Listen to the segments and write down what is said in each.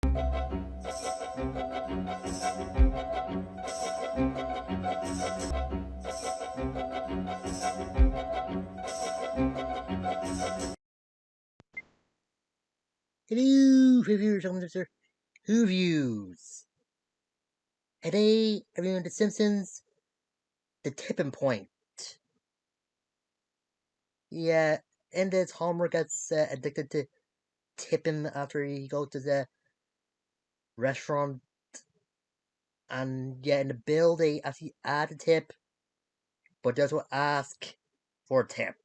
Hello, reviewers of Mr. Who Views. Today, reviewing The Simpsons, The Tipping Point. Yeah, in this, Homer gets addicted to tipping after he goes to the restaurant, and yeah, in the bill they actually add a tip, but they also ask for a tip.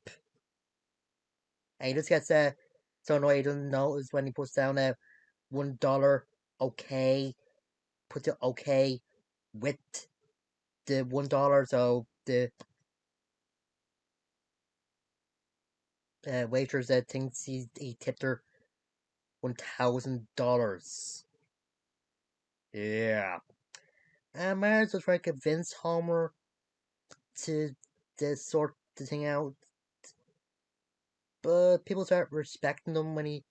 And he just gets so annoyed he doesn't notice when he puts down a $1 okay, puts it okay with the $1, so the waitress that thinks he tipped her $1,000. Yeah. And Marge was trying to convince Homer to sort the thing out, but people start respecting him when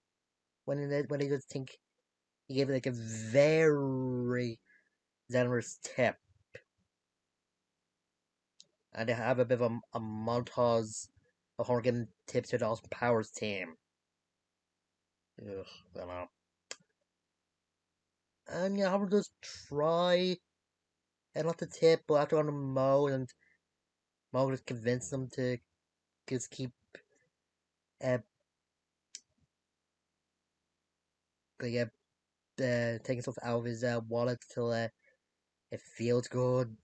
they just think he gave like a very generous tip, and they have a bit of a montage of Homer giving tips to the Austin Powers team. Ugh, I don't know. And yeah, Homer does try and not to tip, but after on the Mo, and Mo just convinced them to just keep uh, like, taking stuff out of his wallet till it feels good.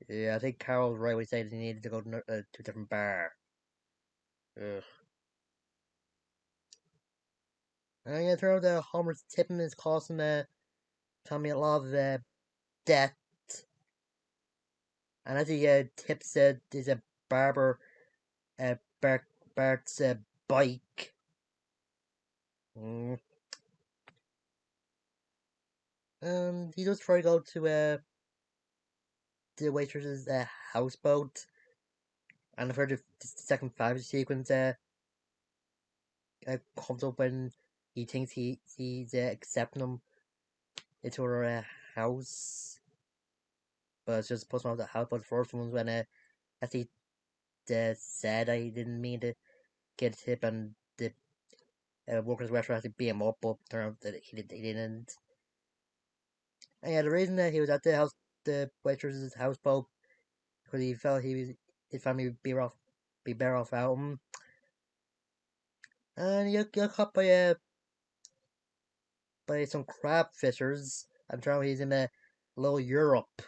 Yeah, I think Carol's right when he said he needed to go to a different bar. Ugh. And yeah, it turns out Homer's tipping is costing Tommy a lot of debt. And as he tips there's a barber Bart, Bart's bike. Mm. And he does try to go to the waitress's houseboat. And I've heard the second five sequence comes up when he thinks he's accepting them into her house, but it's just supposed to be the house. But the first one was when as he said he didn't mean to get a tip, and the workers' restaurant had to beat him up, but turned out that he didn't. And yeah, the reason that he was at the waitress's houseboat, because he felt his family would be better off without him. And he got caught by some crab fishers, and turned out he's in little Europe.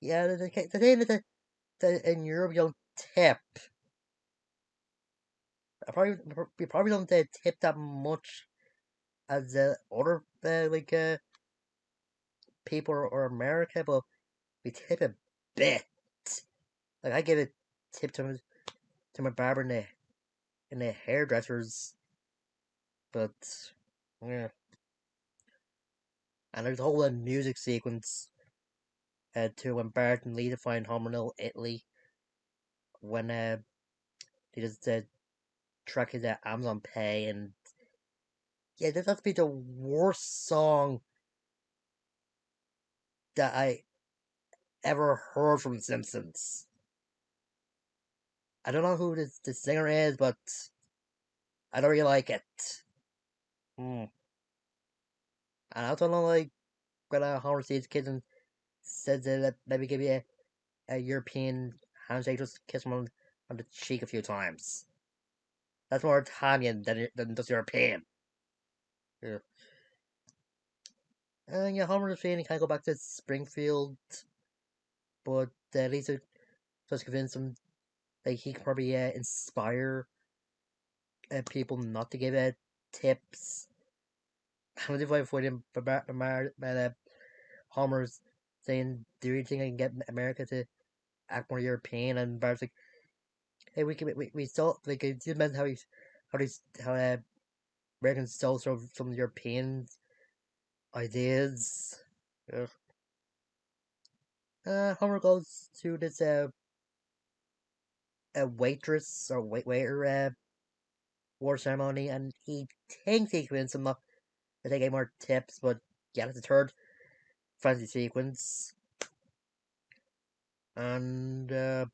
Yeah, the thing is that in Europe you don't tip. We probably don't tip that much as other people or America, but we tip a bit. Like I give a tip to my barber in the hairdressers, but yeah. And there's a whole music sequence to when Bart and Lisa find Homer in Italy when they just track his Amazon Pay, and yeah, this has to be the worst song that I ever heard from Simpsons. I don't know who the singer is, but I don't really like it. Hmm. And I also don't like when Homer sees kids and says that maybe give you a European handshake, just kiss him on the cheek a few times. That's more Italian than just European. Yeah. And yeah, Homer is saying he can't go back to Springfield, but Lisa just convinced him like he can probably inspire people not to give tips. I'm divided for him, but Homer's saying, "Do you think I can get America to act more European?" And Bart's like, "Hey, we stole like do you remember how Americans stole some European ideas?" Ugh. Homer goes to this a waitress or waiter war ceremony, and he thinks he convinced him not to take any more tips, but yeah, that's the third fantasy sequence. And yeah,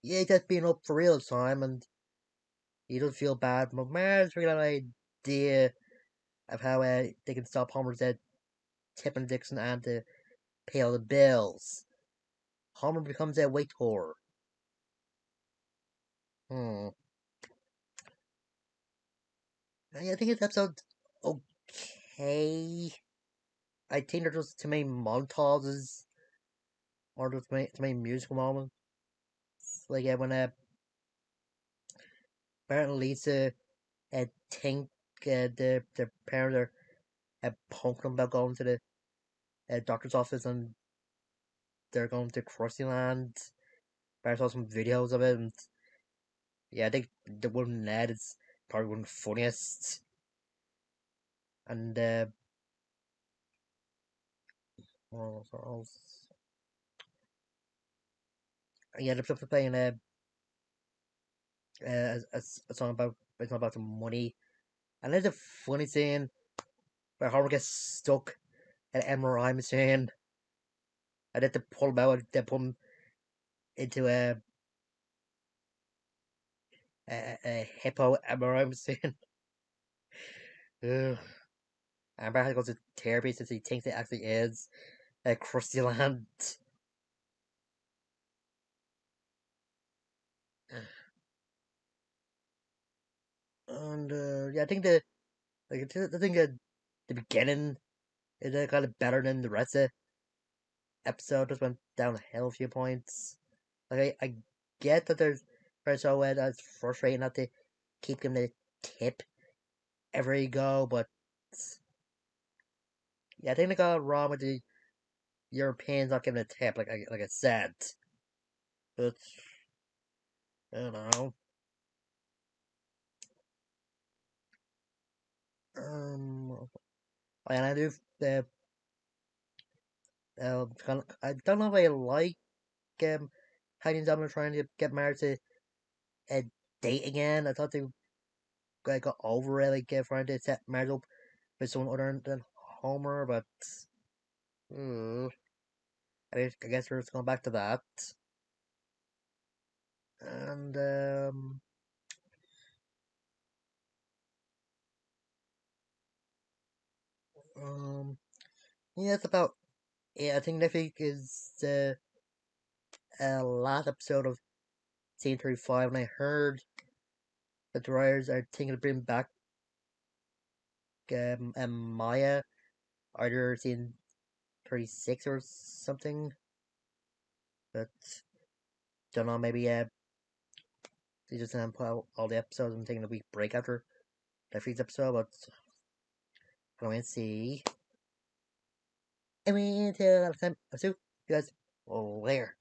he gets beaten up for real time, and he doesn't feel bad. But Marge really got an idea of how they can stop Homer's tipping Dixon and to pay all the bills. Homer becomes a waiter. Hmm. I think it's episode okay. I think there's just too many montages or just too many musical moments. Like when Bart and Lisa think their parents are punking them about going to the doctor's office and they're going to Krusty Land. Bart saw some videos of it, and yeah, I think the one Ned is probably one of the funniest. And what else? Yeah, they're playing a song about it's not about the money, and there's a funny scene where Homer gets stuck at an MRI machine, and they have to pull him out. They put him into a hippo MRI machine. Ugh. And Bart goes to therapy since he thinks it actually is a Krusty Land. And yeah, I think I think the beginning is kind of better than the rest of the episode. Just went downhill a few points. Like I get that there's first show where that's frustrating not to keep giving the tip every go, but yeah, I think they got wrong with the Europeans not giving a tip, like I said. But I don't know. Um, and I do the I don't know if I like Heidi and Dominic trying to get married to a date again. I thought they got over it, like trying to set marriage up with someone other than Homer, but I guess we're just going back to that. And um, yeah, that's about it. I think next week is the last episode of Season 35, and I heard that the writers are thinking of bringing back Maya, either Season 36 or something. But don't know, maybe they just put out all the episodes and taking a week break after next week's episode, but I'm going to see. I mean, until next time, I'll see you guys later.